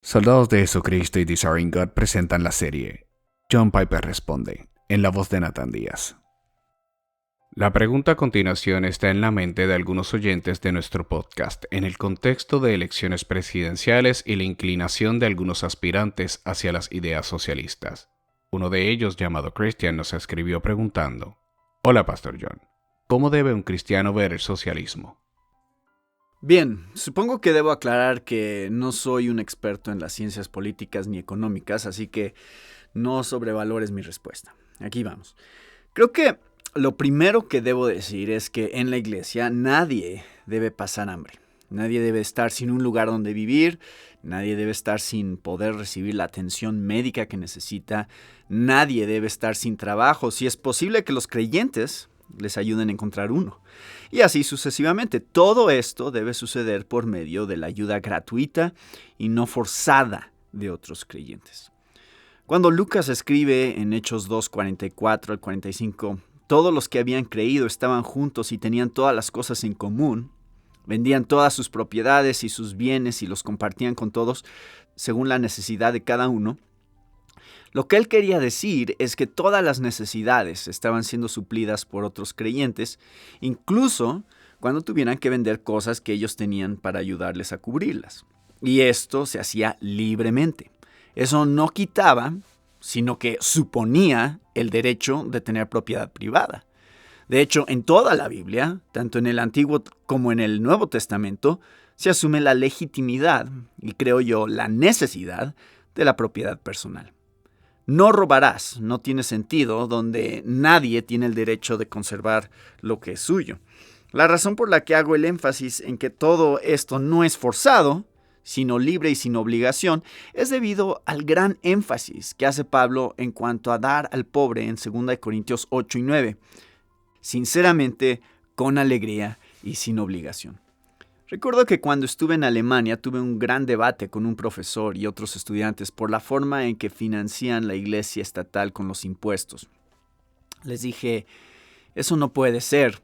Soldados de Jesucristo y Desiring God presentan la serie John Piper Responde, en la voz de Nathan Díaz. La pregunta a continuación está en la mente de algunos oyentes de nuestro podcast en el contexto de elecciones presidenciales y la inclinación de algunos aspirantes hacia las ideas socialistas. Uno de ellos, llamado Christian, nos escribió preguntando: Hola, Pastor John, ¿cómo debe un cristiano ver el socialismo? Bien, supongo que debo aclarar que no soy un experto en las ciencias políticas ni económicas, así que no sobrevalores mi respuesta. Aquí vamos. Creo que lo primero que debo decir es que en la iglesia nadie debe pasar hambre. Nadie debe estar sin un lugar donde vivir, nadie debe estar sin poder recibir la atención médica que necesita, nadie debe estar sin trabajo. Si es posible que los creyentes les ayuden a encontrar uno. Y así sucesivamente. Todo esto debe suceder por medio de la ayuda gratuita y no forzada de otros creyentes. Cuando Lucas escribe en Hechos 2:44 al 45, todos los que habían creído estaban juntos y tenían todas las cosas en común, vendían todas sus propiedades y sus bienes y los compartían con todos según la necesidad de cada uno. Lo que él quería decir es que todas las necesidades estaban siendo suplidas por otros creyentes, incluso cuando tuvieran que vender cosas que ellos tenían para ayudarles a cubrirlas. Y esto se hacía libremente. Eso no quitaba, sino que suponía el derecho de tener propiedad privada. De hecho, en toda la Biblia, tanto en el Antiguo como en el Nuevo Testamento, se asume la legitimidad y, creo yo, la necesidad de la propiedad personal. No robarás no tiene sentido donde nadie tiene el derecho de conservar lo que es suyo. La razón por la que hago el énfasis en que todo esto no es forzado, sino libre y sin obligación, es debido al gran énfasis que hace Pablo en cuanto a dar al pobre en 2 Corintios 8 y 9. Sinceramente, con alegría y sin obligación. Recuerdo que cuando estuve en Alemania tuve un gran debate con un profesor y otros estudiantes por la forma en que financian la iglesia estatal con los impuestos. Les dije, eso no puede ser.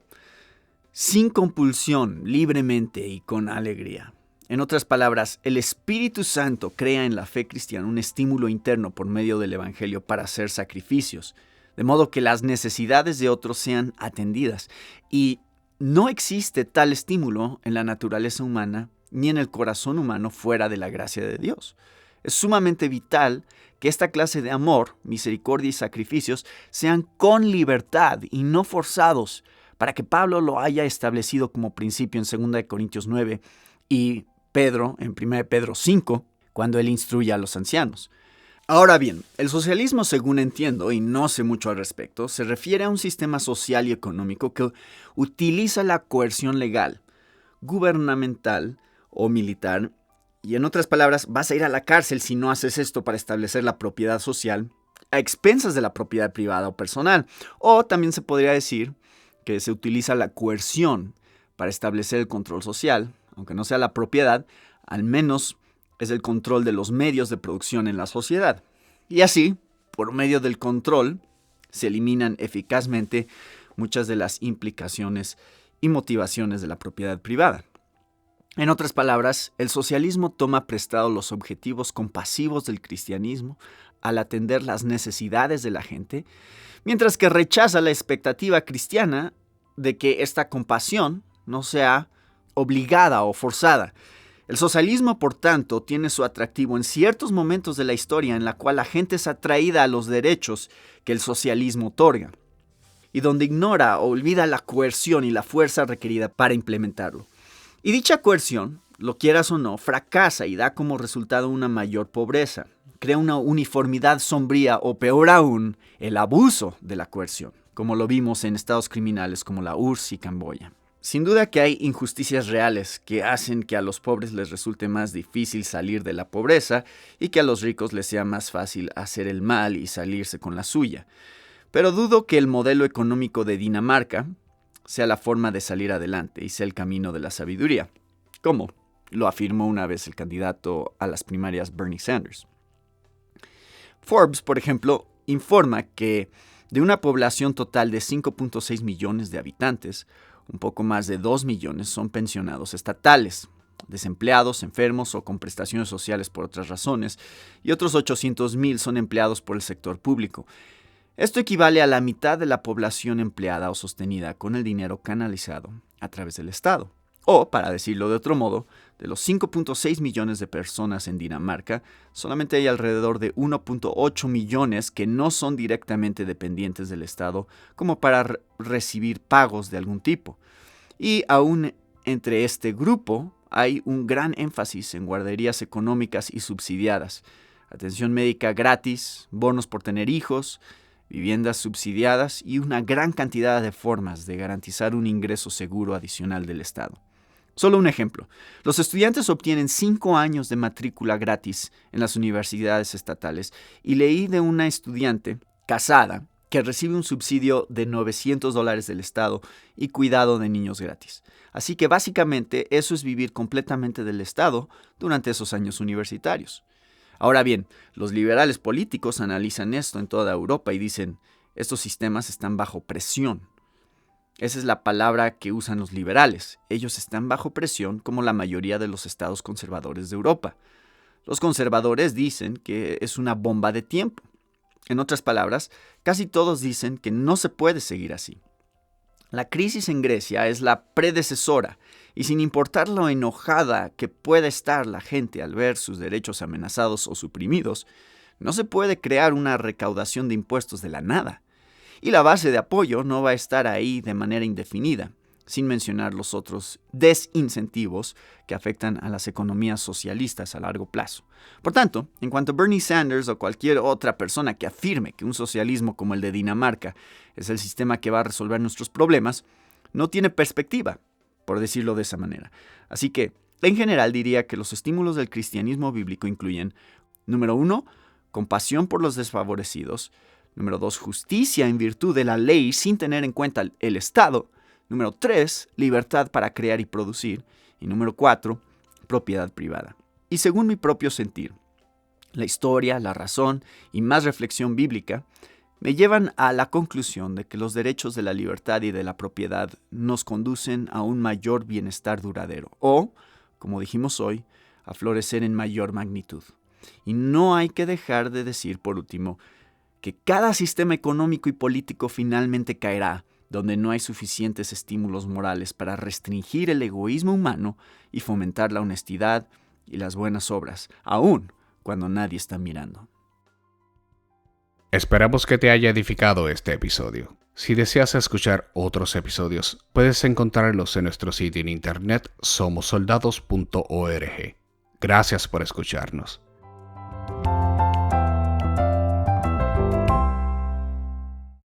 Sin compulsión, libremente y con alegría. En otras palabras, el Espíritu Santo crea en la fe cristiana un estímulo interno por medio del Evangelio para hacer sacrificios, de modo que las necesidades de otros sean atendidas. Y no existe tal estímulo en la naturaleza humana ni en el corazón humano fuera de la gracia de Dios. Es sumamente vital que esta clase de amor, misericordia y sacrificios sean con libertad y no forzados, para que Pablo lo haya establecido como principio en 2 Corintios 9 y Pedro en 1 Pedro 5, cuando él instruye a los ancianos. Ahora bien, el socialismo, según entiendo, y no sé mucho al respecto, se refiere a un sistema social y económico que utiliza la coerción legal, gubernamental o militar, y en otras palabras, vas a ir a la cárcel si no haces esto para establecer la propiedad social a expensas de la propiedad privada o personal. O también se podría decir que se utiliza la coerción para establecer el control social, aunque no sea la propiedad, al menos es el control de los medios de producción en la sociedad. Y así, por medio del control, se eliminan eficazmente muchas de las implicaciones y motivaciones de la propiedad privada. En otras palabras, el socialismo toma prestado los objetivos compasivos del cristianismo al atender las necesidades de la gente, mientras que rechaza la expectativa cristiana de que esta compasión no sea obligada o forzada. El socialismo, por tanto, tiene su atractivo en ciertos momentos de la historia en la cual la gente es atraída a los derechos que el socialismo otorga, y donde ignora o olvida la coerción y la fuerza requerida para implementarlo. Y dicha coerción, lo quieras o no, fracasa y da como resultado una mayor pobreza, crea una uniformidad sombría o, peor aún, el abuso de la coerción, como lo vimos en estados criminales como la URSS y Camboya. Sin duda que hay injusticias reales que hacen que a los pobres les resulte más difícil salir de la pobreza y que a los ricos les sea más fácil hacer el mal y salirse con la suya. Pero dudo que el modelo económico de Dinamarca sea la forma de salir adelante y sea el camino de la sabiduría, como lo afirmó una vez el candidato a las primarias Bernie Sanders. Forbes, por ejemplo, informa que de una población total de 5.6 millones de habitantes, un poco más de 2 millones son pensionados estatales. desempleados, enfermos o con prestaciones sociales por otras razones, y otros 800,000 son empleados por el sector público. Esto equivale a la mitad de la población empleada o sostenida con el dinero canalizado a través del Estado. O, para decirlo de otro modo, de los 5.6 millones de personas en Dinamarca, solamente hay alrededor de 1.8 millones que no son directamente dependientes del Estado como para recibir pagos de algún tipo. Y aún entre este grupo hay un gran énfasis en guarderías económicas y subsidiadas, atención médica gratis, bonos por tener hijos, viviendas subsidiadas y una gran cantidad de formas de garantizar un ingreso seguro adicional del Estado. Solo un ejemplo. Los estudiantes obtienen 5 años de matrícula gratis en las universidades estatales y leí de una estudiante casada que recibe un subsidio de $900 del Estado y cuidado de niños gratis. Así que básicamente eso es vivir completamente del Estado durante esos años universitarios. Ahora bien, los liberales políticos analizan esto en toda Europa y dicen, estos sistemas están bajo presión. Esa es la palabra que usan los liberales. Ellos están bajo presión como la mayoría de los estados conservadores de Europa. Los conservadores dicen que es una bomba de tiempo. En otras palabras, casi todos dicen que no se puede seguir así. La crisis en Grecia es la predecesora, y sin importar lo enojada que pueda estar la gente al ver sus derechos amenazados o suprimidos, no se puede crear una recaudación de impuestos de la nada. Y la base de apoyo no va a estar ahí de manera indefinida, sin mencionar los otros desincentivos que afectan a las economías socialistas a largo plazo. Por tanto, en cuanto Bernie Sanders o cualquier otra persona que afirme que un socialismo como el de Dinamarca es el sistema que va a resolver nuestros problemas, no tiene perspectiva, por decirlo de esa manera. Así que, en general diría que los estímulos del cristianismo bíblico incluyen, número 1, compasión por los desfavorecidos, número 2, justicia en virtud de la ley sin tener en cuenta el Estado, número 3, libertad para crear y producir, y número 4, propiedad privada. Y según mi propio sentir, la historia, la razón y más reflexión bíblica me llevan a la conclusión de que los derechos de la libertad y de la propiedad nos conducen a un mayor bienestar duradero o, como dijimos hoy, a florecer en mayor magnitud. Y no hay que dejar de decir, por último, que cada sistema económico y político finalmente caerá donde no hay suficientes estímulos morales para restringir el egoísmo humano y fomentar la honestidad y las buenas obras, aun cuando nadie está mirando. Esperamos que te haya edificado este episodio. Si deseas escuchar otros episodios, puedes encontrarlos en nuestro sitio en internet somosoldados.org. Gracias por escucharnos.